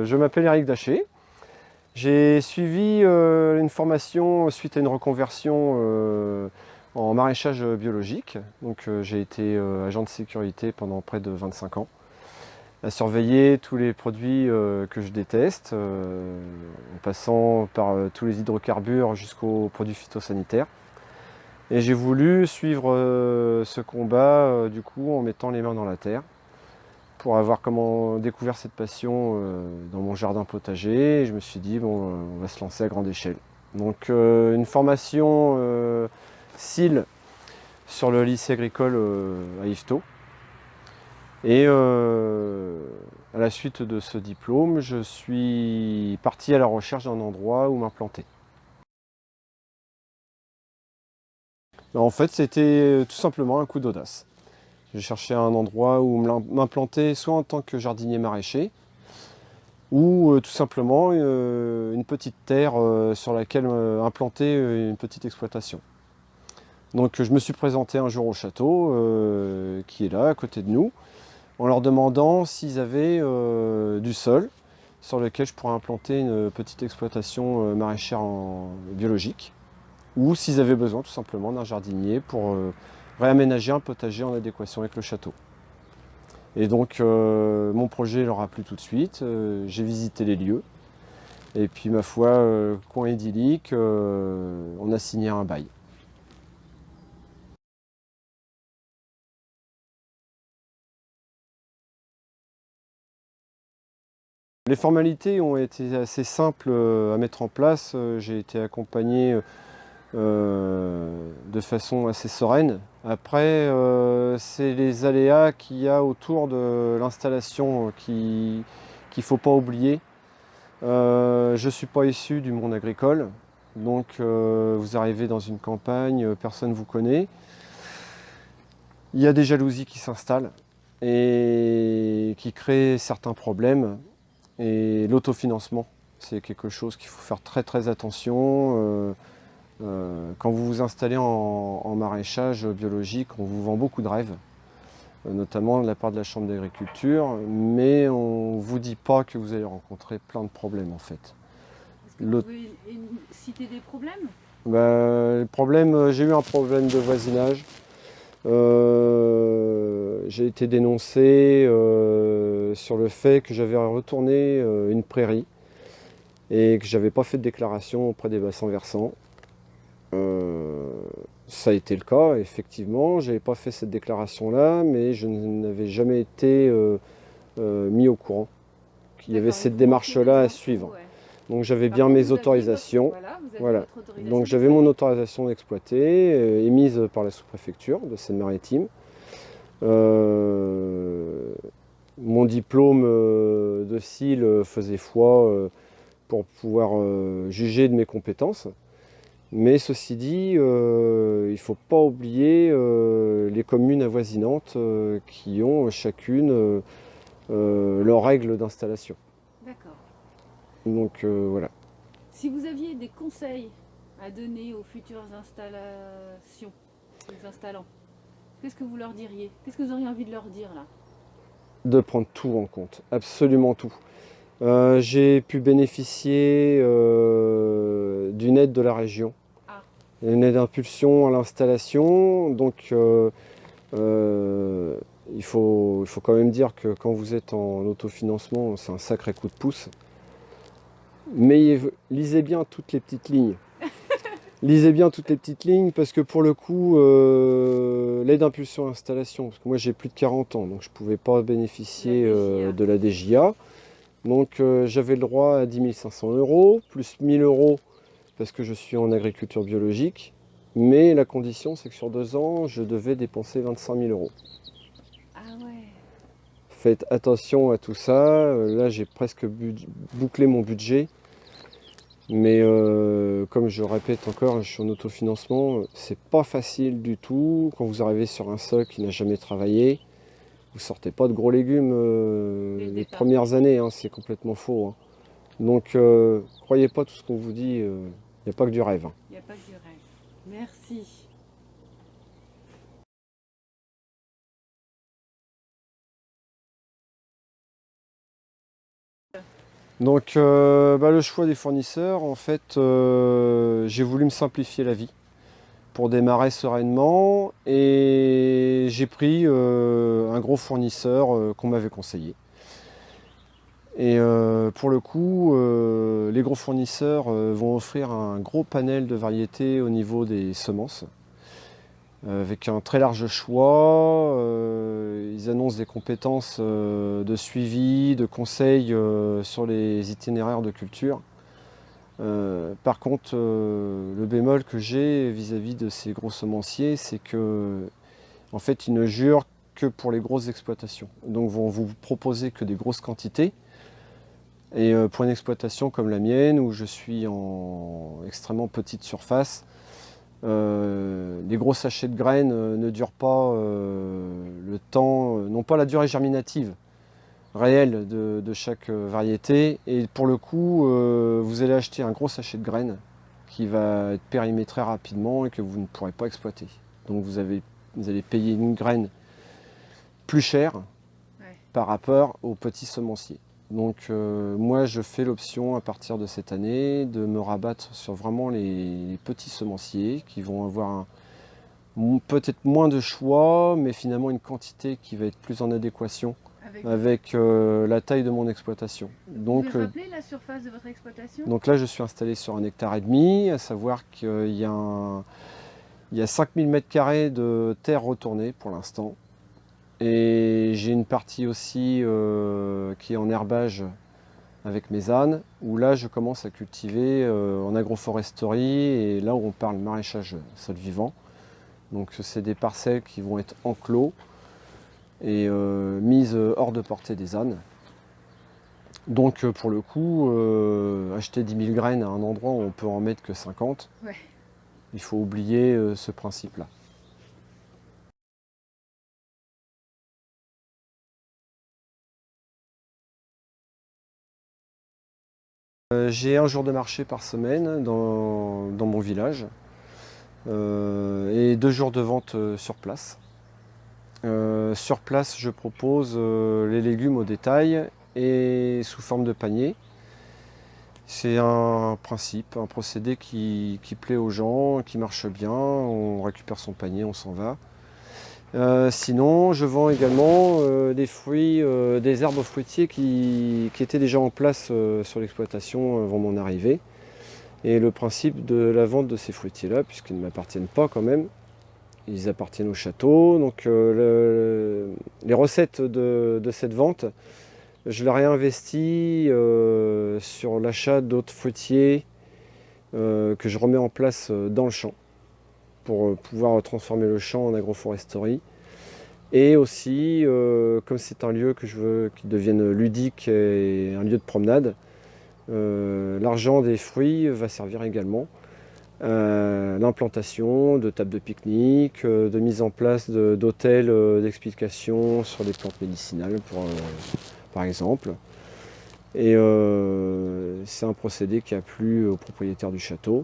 je m'appelle Eric Daché. J'ai suivi une formation suite à une reconversion en maraîchage biologique. Donc j'ai été agent de sécurité pendant près de 25 ans, à surveiller tous les produits que je déteste, en passant par tous les hydrocarbures jusqu'aux produits phytosanitaires. Et j'ai voulu suivre ce combat du coup en mettant les mains dans la terre, pour avoir découvert cette passion dans mon jardin potager. Et je me suis dit, bon, on va se lancer à grande échelle. Donc une formation SIL sur le lycée agricole à Yvetot. Et à la suite de ce diplôme, je suis parti à la recherche d'un endroit où m'implanter. En fait, c'était tout simplement un coup d'audace. Je cherchais un endroit où m'implanter, soit en tant que jardinier maraîcher, ou tout simplement une petite terre sur laquelle implanter une petite exploitation. Donc je me suis présenté un jour au château, qui est là, à côté de nous, en leur demandant s'ils avaient du sol sur lequel je pourrais implanter une petite exploitation maraîchère biologique, ou s'ils avaient besoin tout simplement d'un jardinier pour réaménager un potager en adéquation avec le château. Et donc mon projet leur a plu tout de suite, j'ai visité les lieux, et puis ma foi, coin idyllique, on a signé un bail. Les formalités ont été assez simples à mettre en place. J'ai été accompagné de façon assez sereine. Après, c'est les aléas qu'il y a autour de l'installation qu'il ne faut pas oublier. Je ne suis pas issu du monde agricole, donc vous arrivez dans une campagne, personne ne vous connaît. Il y a des jalousies qui s'installent et qui créent certains problèmes. Et l'autofinancement, c'est quelque chose qu'il faut faire très très attention. Quand vous vous installez en maraîchage biologique, on vous vend beaucoup de rêves, notamment de la part de la Chambre d'agriculture, mais on ne vous dit pas que vous allez rencontrer plein de problèmes en fait. Est-ce que vous pouvez citer des problèmes? Le problème, j'ai eu un problème de voisinage. J'ai été dénoncé sur le fait que j'avais retourné une prairie et que j'avais pas fait de déclaration auprès des bassins versants. Euh, Ça a été le cas, effectivement. J'avais pas fait cette déclaration-là, mais je n'avais jamais été mis au courant qu'il y avait D'accord, il cette vous manquait démarche-là des à infos, suivre. ouais. Donc j'avais Par bien contre, mes autorisations. vous aviez Voilà. votre Donc autorisation j'avais mon d'exploiter. autorisation d'exploiter, émise par la sous-préfecture de Seine-Maritime. Euh, Mon diplôme de SIL faisait foi pour pouvoir juger de mes compétences. Mais ceci dit, il ne faut pas oublier les communes avoisinantes qui ont chacune leurs règles d'installation. D'accord. Donc voilà. Si vous aviez des conseils à donner aux futures installations, aux installants, qu'est-ce que vous leur diriez? Qu'est-ce que vous auriez envie de leur dire là? De prendre tout en compte, absolument tout. J'ai pu bénéficier d'une aide de la région, Ah, une aide d'impulsion à l'installation. Donc euh, il faut quand même dire que quand vous êtes en autofinancement, c'est un sacré coup de pouce. Mais lisez bien toutes les petites lignes. Lisez bien toutes les petites lignes parce que pour le coup, l'aide d'impulsion à installation, parce que moi j'ai plus de 40 ans, donc je ne pouvais pas la bénéficier DGA. de la DJA. Donc j'avais le droit à 10 500 euros, plus 1000 euros parce que je suis en agriculture biologique. Mais la condition, c'est que sur 2 ans, je devais dépenser 25 000 euros. Ah ouais. Faites attention à tout ça. Là, j'ai presque bouclé mon budget. Mais comme je répète encore, je suis en autofinancement. C'est pas facile du tout. Quand vous arrivez sur un sol qui n'a jamais travaillé, vous sortez pas de gros légumes Dès le les départ. premières années. Hein, c'est complètement faux. Hein. Donc, croyez pas tout ce qu'on vous dit. Il n'y a pas que du rêve. Hein. Il n'y a pas que du rêve. Merci. Donc le choix des fournisseurs, en fait, j'ai voulu me simplifier la vie pour démarrer sereinement et j'ai pris un gros fournisseur qu'on m'avait conseillé. Et pour le coup, les gros fournisseurs vont offrir un gros panel de variétés au niveau des semences, avec un très large choix. Ils annoncent des compétences de suivi, de conseil sur les itinéraires de culture. Par contre, le bémol que j'ai vis-à-vis de ces gros semenciers, c'est que en fait, ils ne jurent que pour les grosses exploitations. Donc, vont vous proposer que des grosses quantités. Et pour une exploitation comme la mienne, où je suis en extrêmement petite surface, les gros sachets de graines ne durent pas le temps, n'ont pas la durée germinative réelle de chaque variété. Et pour le coup, vous allez acheter un gros sachet de graines qui va être périmé très rapidement et que vous ne pourrez pas exploiter. Donc vous allez payer une graine plus chère Ouais. par rapport aux petits semenciers. Donc moi je fais l'option à partir de cette année de me rabattre sur vraiment les petits semenciers qui vont avoir peut-être moins de choix, mais finalement une quantité qui va être plus en adéquation avec la taille de mon exploitation. Vous pouvez rappeler la surface de votre exploitation? Donc là je suis installé sur 1,5 hectare, à savoir qu'il y a 5000 m² de terre retournée pour l'instant. Et j'ai une partie aussi qui est en herbage avec mes ânes, où là je commence à cultiver en agroforesterie, et là où on parle maraîchage sol vivant. Donc c'est des parcelles qui vont être enclos et mises hors de portée des ânes. Donc pour le coup, acheter 10 000 graines à un endroit où on peut en mettre que 50, Ouais. il faut oublier ce principe-là. J'ai un jour de marché par semaine dans mon village et 2 jours de vente sur place. Sur place, je propose les légumes au détail et sous forme de panier. C'est un principe, un procédé qui plaît aux gens, qui marche bien. On récupère son panier, on s'en va. Sinon, je vends également des fruits, des arbres fruitiers qui étaient déjà en place sur l'exploitation avant mon arrivée. Et le principe de la vente de ces fruitiers-là, puisqu'ils ne m'appartiennent pas quand même, ils appartiennent au château. Donc les recettes de cette vente, je les réinvestis sur l'achat d'autres fruitiers que je remets en place dans le champ pour pouvoir transformer le champ en agroforesterie. Et aussi, comme c'est un lieu que je veux qu'il devienne ludique et un lieu de promenade, l'argent des fruits va servir également à l'implantation de tables de pique-nique, de mise en place d'hôtels d'explication sur des plantes médicinales, par exemple. Et c'est un procédé qui a plu aux propriétaires du château.